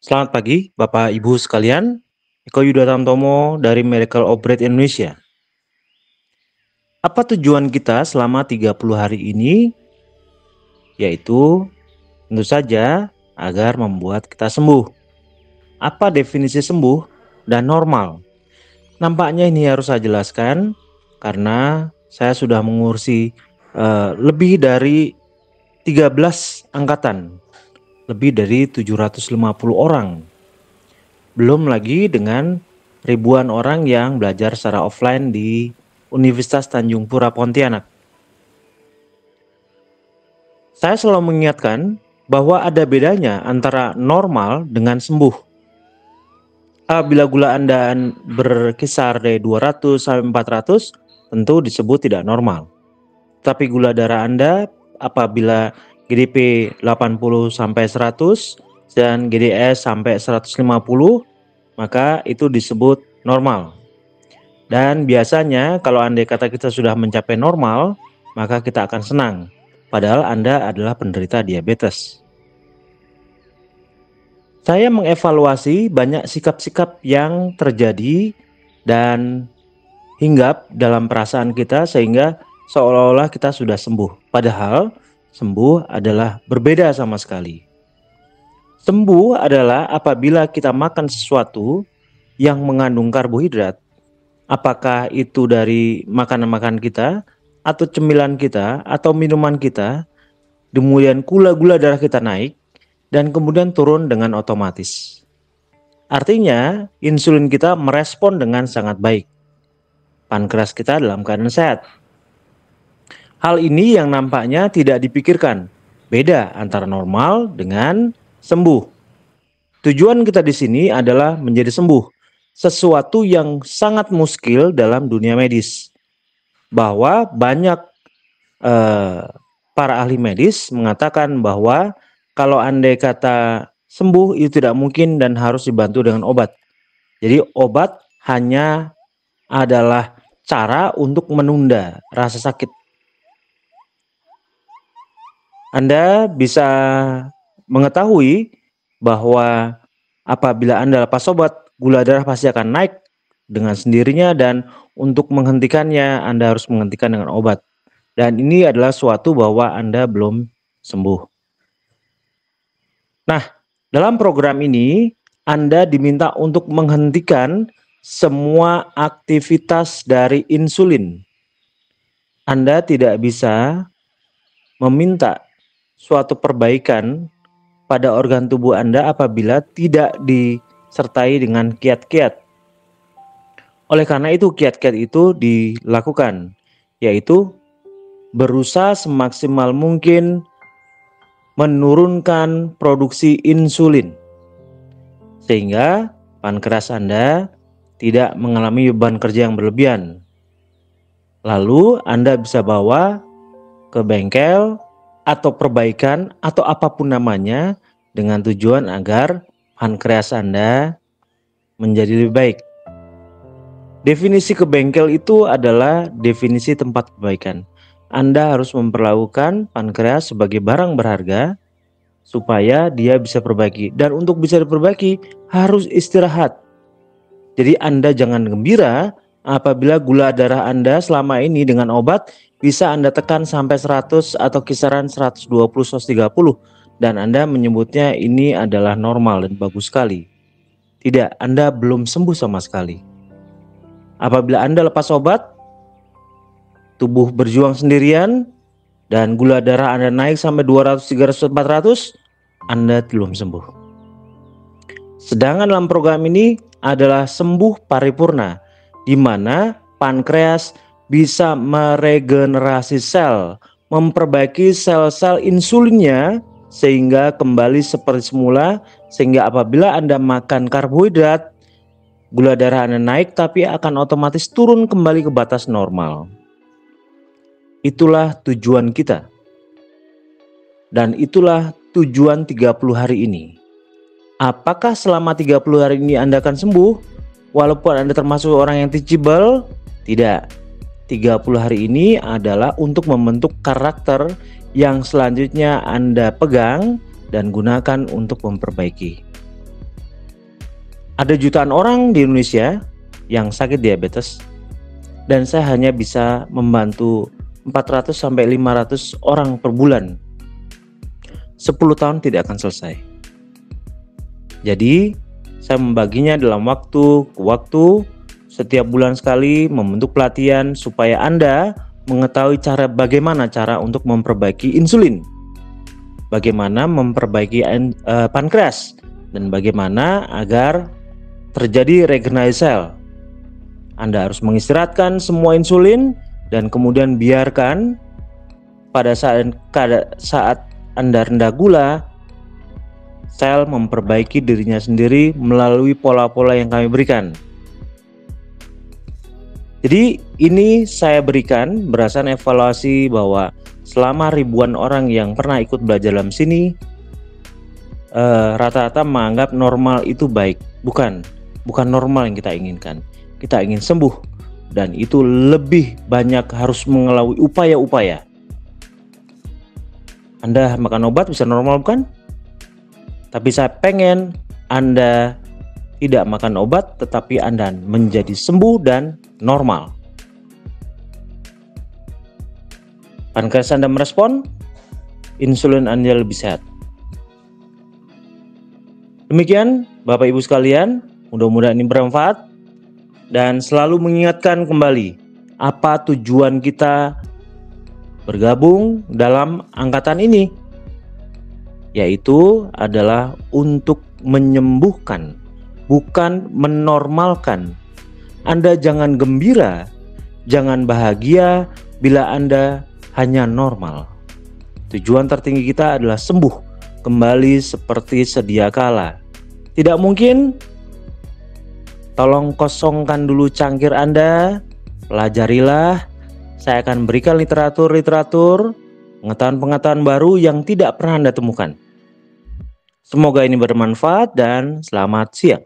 Selamat pagi, Bapak Ibu sekalian. Eko Yuda Tamtomo dari Miracle of Bread Indonesia. Apa tujuan kita selama 30 hari ini? Yaitu tentu saja agar membuat kita sembuh. Apa definisi sembuh dan normal? Nampaknya ini harus saya jelaskan karena saya sudah mengurusi lebih dari 13 angkatan, lebih dari 750 orang. Belum lagi dengan ribuan orang yang belajar secara offline di Universitas Tanjung Pura Pontianak. Saya selalu mengingatkan bahwa ada bedanya antara normal dengan sembuh. Apabila gula Anda berkisar dari 200 sampai 400, tentu disebut tidak normal. Tapi gula darah Anda apabila GDP 80 sampai 100 dan GDS sampai 150, maka itu disebut normal. Dan biasanya kalau andai kata kita sudah mencapai normal, maka kita akan senang. Padahal Anda adalah penderita diabetes. Saya mengevaluasi banyak sikap-sikap yang terjadi dan hinggap dalam perasaan kita sehingga seolah-olah kita sudah sembuh. Padahal sembuh adalah berbeda sama sekali. Sembuh adalah apabila kita makan sesuatu yang mengandung karbohidrat, apakah itu dari makanan-makanan kita, atau cemilan kita, atau minuman kita, kemudian gula darah kita naik, dan kemudian turun dengan otomatis. Artinya, insulin kita merespon dengan sangat baik. Pankreas kita dalam keadaan sehat. Hal ini yang nampaknya tidak dipikirkan. Beda antara normal dengan sembuh. Tujuan kita di sini adalah menjadi sembuh. Sesuatu yang sangat muskil dalam dunia medis. Bahwa banyak para ahli medis mengatakan bahwa kalau andai kata sembuh itu tidak mungkin dan harus dibantu dengan obat. Jadi obat hanya adalah cara untuk menunda rasa sakit. Anda bisa mengetahui bahwa apabila Anda lepas obat, gula darah pasti akan naik dengan sendirinya, dan untuk menghentikannya Anda harus menghentikan dengan obat. Dan ini adalah suatu bahwa Anda belum sembuh. Nah, dalam program ini Anda diminta untuk menghentikan semua aktivitas dari insulin. Anda tidak bisa meminta suatu perbaikan pada organ tubuh Anda apabila tidak disertai dengan kiat-kiat. Oleh karena itu kiat-kiat itu dilakukan, yaitu berusaha semaksimal mungkin menurunkan produksi insulin sehingga pankreas Anda tidak mengalami beban kerja yang berlebihan. Lalu Anda bisa bawa ke bengkel atau perbaikan atau apapun namanya dengan tujuan agar pankreas Anda menjadi lebih baik. Definisi ke bengkel itu adalah definisi tempat perbaikan. Anda harus memperlakukan pankreas sebagai barang berharga supaya dia bisa perbaiki. Dan untuk bisa diperbaiki harus istirahat. Jadi Anda jangan gembira apabila gula darah Anda selama ini dengan obat bisa Anda tekan sampai 100 atau kisaran 120-130 dan Anda menyebutnya ini adalah normal dan bagus sekali. Tidak, Anda belum sembuh sama sekali. Apabila Anda lepas obat, tubuh berjuang sendirian dan gula darah Anda naik sampai 200, 300, 400, Anda belum sembuh. Sedangkan dalam program ini adalah sembuh paripurna, di mana pankreas bisa meregenerasi sel, memperbaiki sel-sel insulinnya sehingga kembali seperti semula, sehingga apabila Anda makan karbohidrat, gula darah Anda naik tapi akan otomatis turun kembali ke batas normal. Itulah tujuan kita. Dan itulah tujuan 30 hari ini. Apakah selama 30 hari ini Anda akan sembuh? Walaupun Anda termasuk orang yang teachable? Tidak. 30 hari ini adalah untuk membentuk karakter yang selanjutnya Anda pegang dan gunakan untuk memperbaiki. Ada jutaan orang di Indonesia yang sakit diabetes, dan saya hanya bisa membantu 400 sampai 500 orang per bulan. 10 tahun tidak akan selesai. Jadi, saya membaginya dalam waktu ke waktu, setiap bulan sekali membentuk pelatihan supaya Anda mengetahui bagaimana cara untuk memperbaiki insulin, bagaimana memperbaiki pankreas, dan bagaimana agar terjadi regenerasi sel. Anda harus mengistirahatkan semua insulin dan kemudian biarkan pada saat Anda rendah gula, sel memperbaiki dirinya sendiri melalui pola-pola yang kami berikan. Jadi ini saya berikan berdasarkan evaluasi bahwa selama ribuan orang yang pernah ikut belajar dalam sini, rata-rata menganggap normal itu baik. Bukan normal yang kita inginkan. Kita ingin sembuh, dan itu lebih banyak harus mengelalui upaya-upaya. Anda makan obat bisa normal, bukan? Tapi saya pengen Anda tidak makan obat, tetapi Anda menjadi sembuh dan normal. Pankreas Anda merespon, insulin Anda lebih sehat. Demikian Bapak Ibu sekalian, mudah-mudahan ini bermanfaat. Dan selalu mengingatkan kembali apa tujuan kita bergabung dalam angkatan ini, yaitu adalah untuk menyembuhkan, bukan menormalkan. Anda jangan gembira, jangan bahagia bila Anda hanya normal. Tujuan tertinggi kita adalah sembuh kembali seperti sedia kala. Tidak mungkin. Tolong kosongkan dulu cangkir Anda, pelajarilah. Saya akan berikan literatur, pengetahuan-pengetahuan baru yang tidak pernah Anda temukan. Semoga ini bermanfaat dan selamat siang.